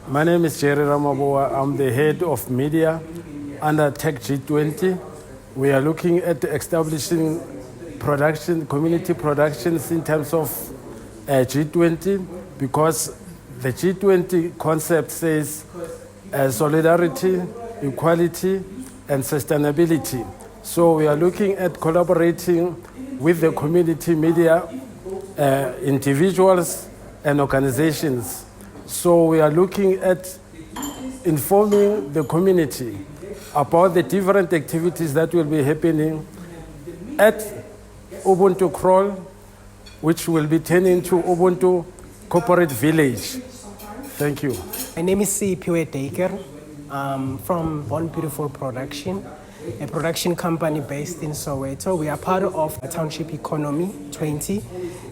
My name is Jerry Ramaboa. I'm the head of media under TECG20. We are looking at establishing production, community productions in terms of G20, because the G20 concept says solidarity, equality, and sustainability. So we are looking at collaborating with the community media, individuals, and organizations. So we are looking at informing the community about the different activities that will be happening at Ubuntu Kraal, which will be turning into Ubuntu Corporate Village. Thank you. My name is Sipiwe Daker. From One Beautiful Production, a production company based in Soweto. We are part of Township Economy 20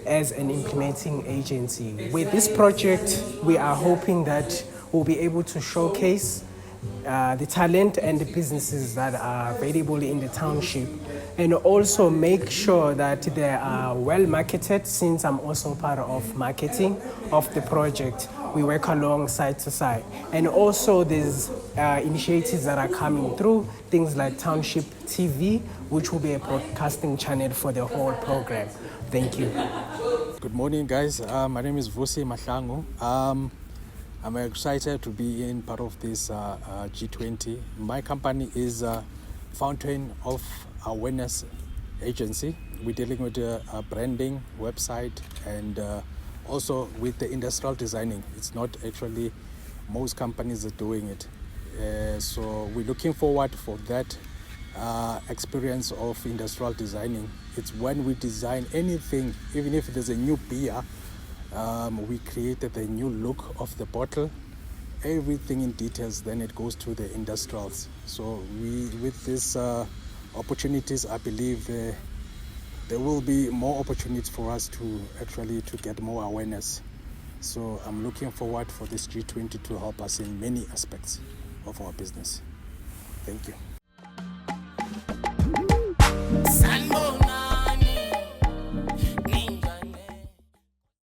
as an implementing agency. With this project, we are hoping that we'll be able to showcase the talent and the businesses that are available in the township, and also make sure that they are well marketed, since I'm also part of marketing of the project. We work along side to side. And also there's initiatives that are coming through, things like Township TV, which will be a broadcasting channel for the whole program. Thank you. Good morning, guys. My name is Vusi Mahlangu. I'm excited to be in part of this G20. My company is Fountain of Awareness Agency. We're dealing with a branding website and also with the industrial designing. It's not actually most companies are doing it. So we're looking forward for that experience of industrial designing. It's when we design anything, even if there's a new beer, we created the new look of the bottle, everything in details, then it goes to the industrials. So with these opportunities, I believe there will be more opportunities for us to get more awareness. So I'm looking forward for this G20 to help us in many aspects of our business. Thank you.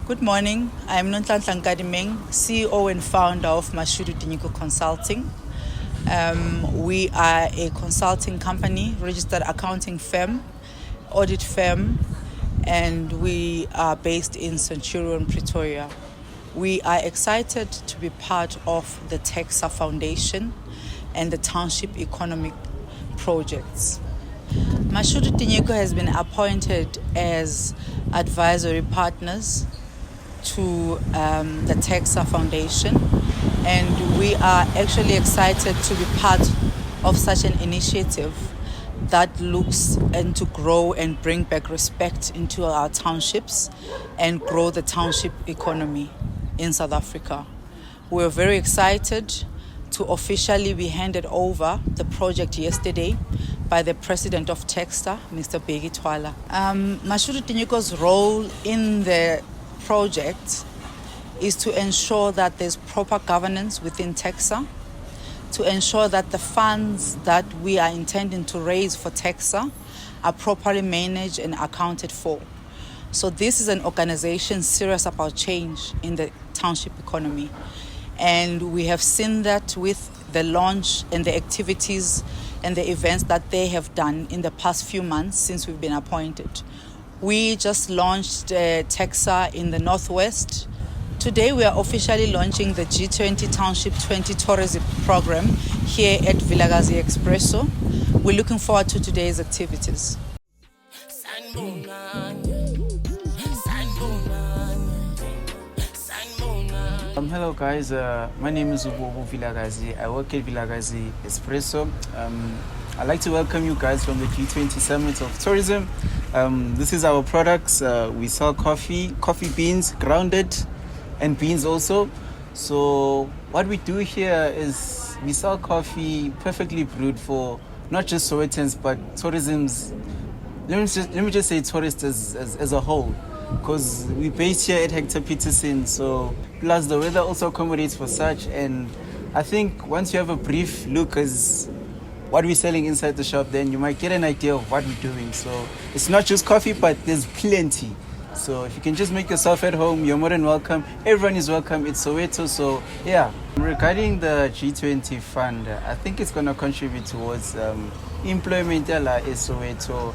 Good morning. I'm Nonhlanhla Nkadimeng, CEO and founder of Mashudu Diniko Consulting. We are a consulting company, registered accounting firm, audit firm, and we are based in Centurion, Pretoria. We are excited to be part of the TECSA Foundation and the Township Economic Projects. Mashudu Diniko has been appointed as advisory partners to the TECSA Foundation, and we are actually excited to be part of such an initiative that looks and to grow and bring back respect into our townships and grow the township economy in South Africa. We're very excited to officially be handed over the project yesterday by the president of TECSA, Mr. Bheki Twala. Mashudu Diniko's role in the project is to ensure that there's proper governance within TECSA, to ensure that the funds that we are intending to raise for TECSA are properly managed and accounted for. So this is an organization serious about change in the township economy. And we have seen that with the launch and the activities and the events that they have done in the past few months since we've been appointed. We just launched TECSA in the Northwest. Today we are officially launching the G20 Township 20 Tourism program here at Vilakazi Expresso. We're looking forward to today's activities. Hello guys, my name is Ubuntu Vilakazi. I work at Vilakazi Expresso. I'd like to welcome you guys from the G20 Summit of Tourism. This is our products. We sell coffee beans, grounded, and beans also. So what we do here is we sell coffee perfectly brewed for not just Sowetans but tourism's. Let me just say tourists as a whole, because we're based here at Hector Pieterson. So plus the weather also accommodates for such. And I think once you have a brief look as what we're selling inside the shop, then you might get an idea of what we're doing. So it's not just coffee, but there's plenty. So if you can just make yourself at home, you're more than welcome. Everyone is welcome. It's Soweto. So yeah, regarding the G20 fund, I think it's going to contribute towards employment in Soweto.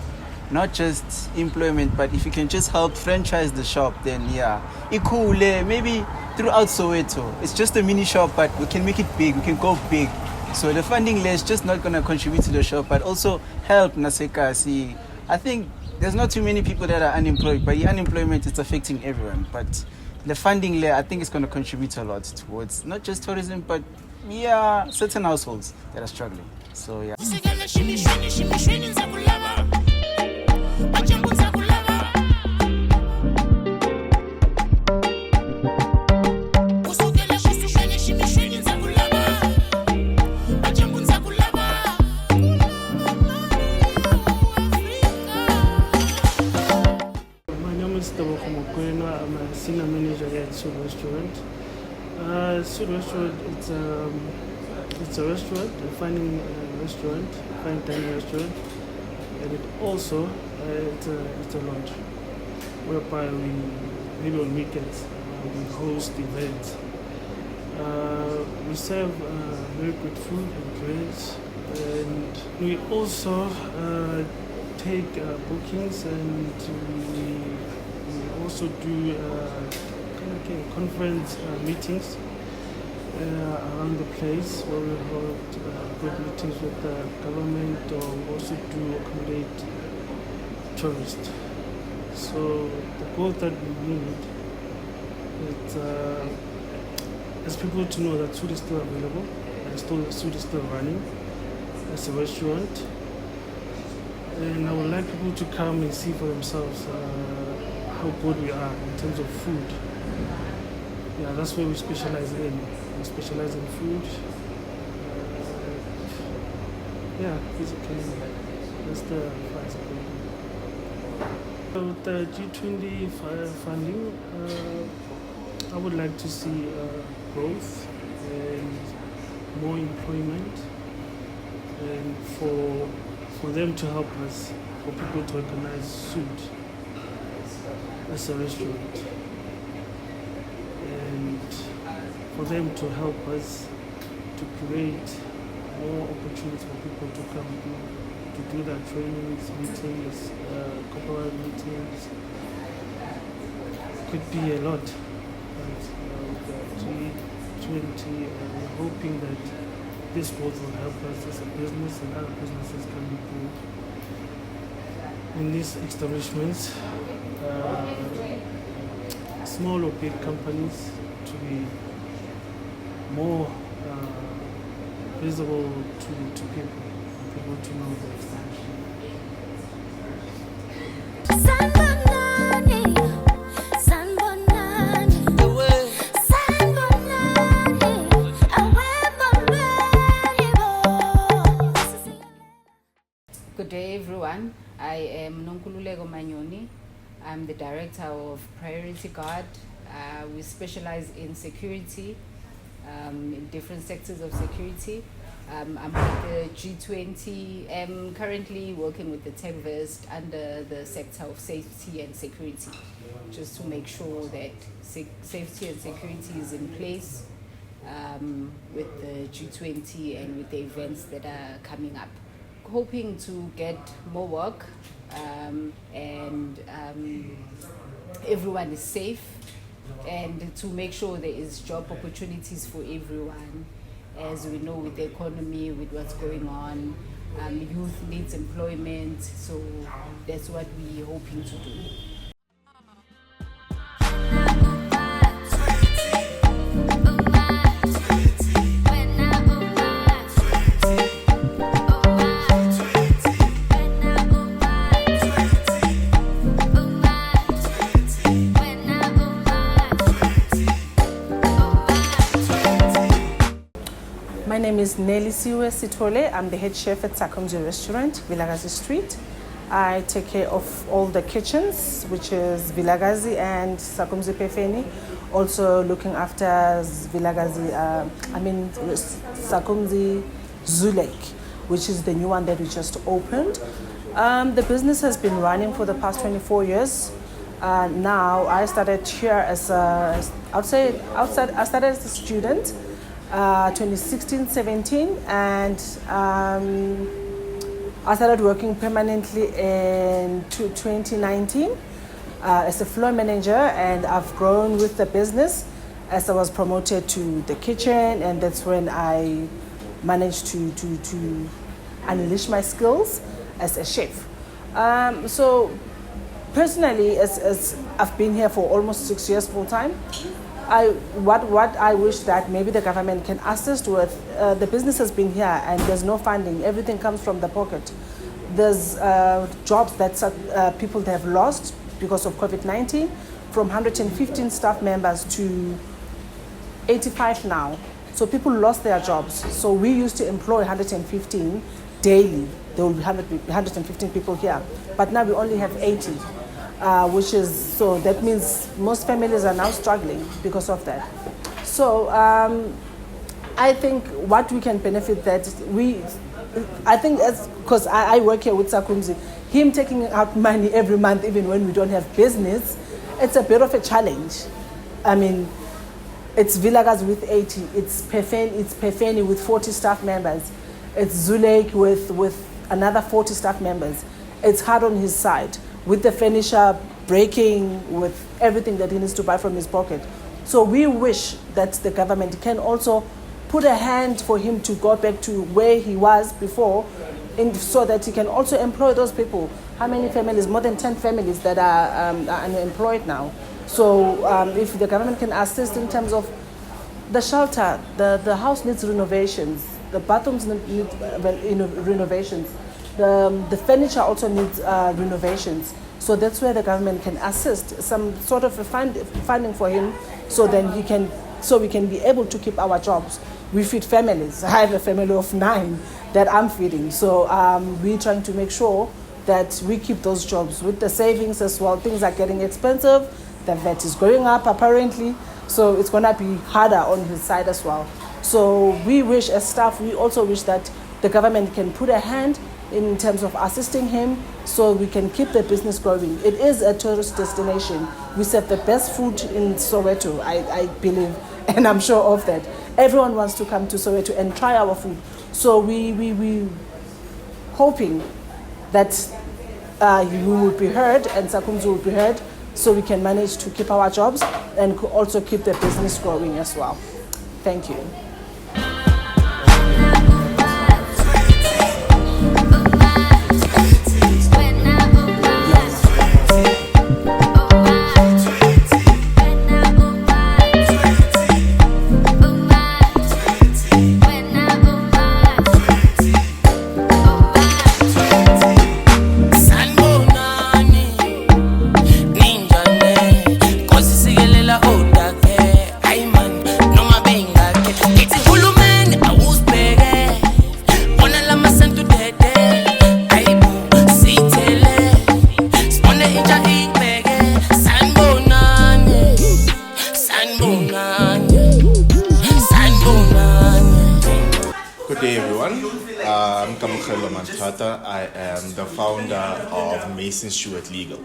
Not just employment, but if you can just help franchise the shop, then yeah, maybe throughout Soweto. It's just a mini shop, but we can make it big. We can go big. So the funding layer is just not going to contribute to the shop, but also help Naseka. See, I think there's not too many people that are unemployed, but the unemployment is affecting everyone. But the funding layer, I think, is going to contribute a lot towards not just tourism, but yeah, certain households that are struggling. So yeah. I'm a senior manager here at Sud Restaurant. Sud Restaurant, it's a restaurant, a fine dining restaurant, and it also it's a lounge whereby maybe on weekends we host events. We serve very good food and drinks, and we also take bookings, and we also do conference meetings around the place where we hold good meetings with the government, or also do accommodate tourists. So the goal that we need is people to know that food is still available, and food is still running as a restaurant. And I would like people to come and see for themselves how good we are in terms of food. Yeah, that's where we specialize in. We specialize in food. Basically, that's the price. With the G20 funding, I would like to see growth and more employment, and for them to help us, for people to recognize Sud as a restaurant, and for them to help us to create more opportunities for people to come to do their trainings, meetings, corporate meetings. Could be a lot. But with the G20, we're hoping that this growth will help us as a business, and other businesses can be in these establishments, small or big companies, to be more visible to people to know the establishment. Good day, everyone. I am Nonkululeko Manyoni. I'm the director of Priority Guard. We specialize in security, in different sectors of security. I'm with the G20. I'm currently working with the TECSA under the sector of safety and security, just to make sure that safety and security is in place with the G20 and with the events that are coming up. Hoping to get more work and everyone is safe, and to make sure there is job opportunities for everyone. As we know, with the economy, with what's going on, youth needs employment, so that's what we're hoping to do. My name is Nelly Siwe Sitole. I'm the head chef at Sakhumzi Restaurant, Vilakazi Street. I take care of all the kitchens, which is Vilakazi and Sakhumzi Pefeni. Also looking after Sakhumzi Zulek, which is the new one that we just opened. The business has been running for the past 24 years. Now I started here as I started as a student, 2016-17, and I started working permanently in 2019 as a floor manager, and I've grown with the business as I was promoted to the kitchen, and that's when I managed to unleash my skills as a chef. So personally, as I've been here for almost 6 years full time, what I wish that maybe the government can assist with. The business has been here and there's no funding. Everything comes from the pocket. There's jobs that people have lost because of COVID-19, from 115 staff members to 85 now. So people lost their jobs. So we used to employ 115 daily. There will be 115 people here, but now we only have 80, which is, so that means most families are now struggling because of that. So I think what we can benefit because I work here with Sakhumzi, him taking out money every month, even when we don't have business, it's a bit of a challenge. I mean, it's Vilakazi with 80, it's Pefeni with 40 staff members, it's Zulek with another 40 staff members. It's hard on his side with the furniture breaking, with everything that he needs to buy from his pocket. So we wish that the government can also put a hand for him to go back to where he was before, so that he can also employ those people. How many families? More than 10 families that are unemployed now. So if the government can assist in terms of the shelter, the house needs renovations, the bathrooms need renovations, the furniture also needs renovations. So that's where the government can assist, some sort of a funding for him, so we can be able to keep our jobs. We feed families. I have a family of 9 that I'm feeding. So we're trying to make sure that we keep those jobs with the savings as well. Things are getting expensive. The VAT is going up apparently. So it's going to be harder on his side as well. So we wish, as staff, we also wish that the government can put a hand in terms of assisting him, so we can keep the business growing. It is a tourist destination. We serve the best food in Soweto, I believe, and I'm sure of that. Everyone wants to come to Soweto and try our food. So we hoping that we will be heard and Sakhumzi will be heard, so we can manage to keep our jobs and also keep the business growing as well. Thank you. I am the founder of Mason Stewart Legal.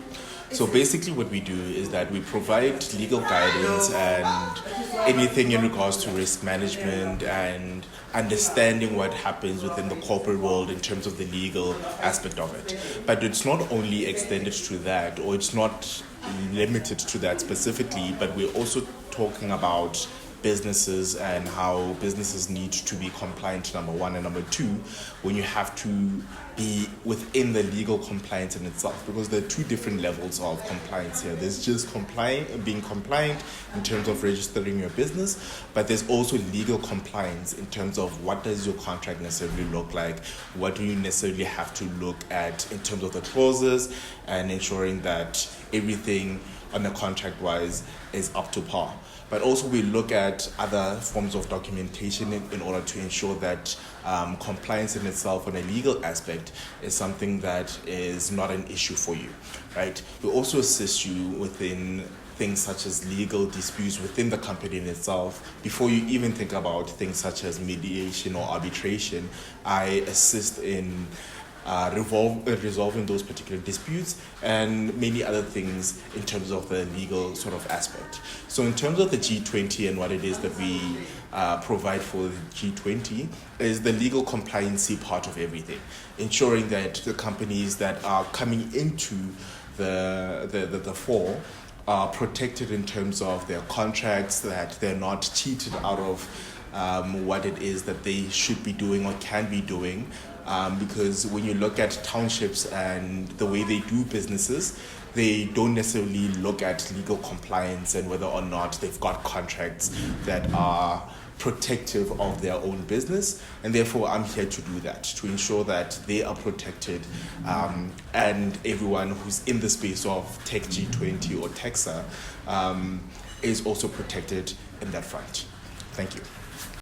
So basically what we do is that we provide legal guidance and anything in regards to risk management and understanding what happens within the corporate world in terms of the legal aspect of it. But it's not only extended to that, or it's not limited to that specifically, but we're also talking about businesses and how businesses need to be compliant, number one, and number two, when you have to be within the legal compliance in itself, because there are two different levels of compliance here. There's just being compliant in terms of registering your business, but there's also legal compliance in terms of what does your contract necessarily look like, what do you necessarily have to look at in terms of the clauses, and ensuring that everything on the contract wise is up to par. But also we look at other forms of documentation in order to ensure that compliance in itself on a legal aspect is something that is not an issue for you, right? We also assist you within things such as legal disputes within the company in itself. Before you even think about things such as mediation or arbitration, I assist in resolving those particular disputes, and many other things in terms of the legal sort of aspect. So in terms of the G20 and what it is that we provide for the G20 is the legal compliancy part of everything, ensuring that the companies that are coming into the fore are protected in terms of their contracts, that they're not cheated out of what it is that they should be doing or can be doing. Because when you look at townships and the way they do businesses, they don't necessarily look at legal compliance and whether or not they've got contracts that are protective of their own business. And therefore, I'm here to do that, to ensure that they are protected, and everyone who's in the space of TECG20 or TECSA is also protected in that front. Thank you.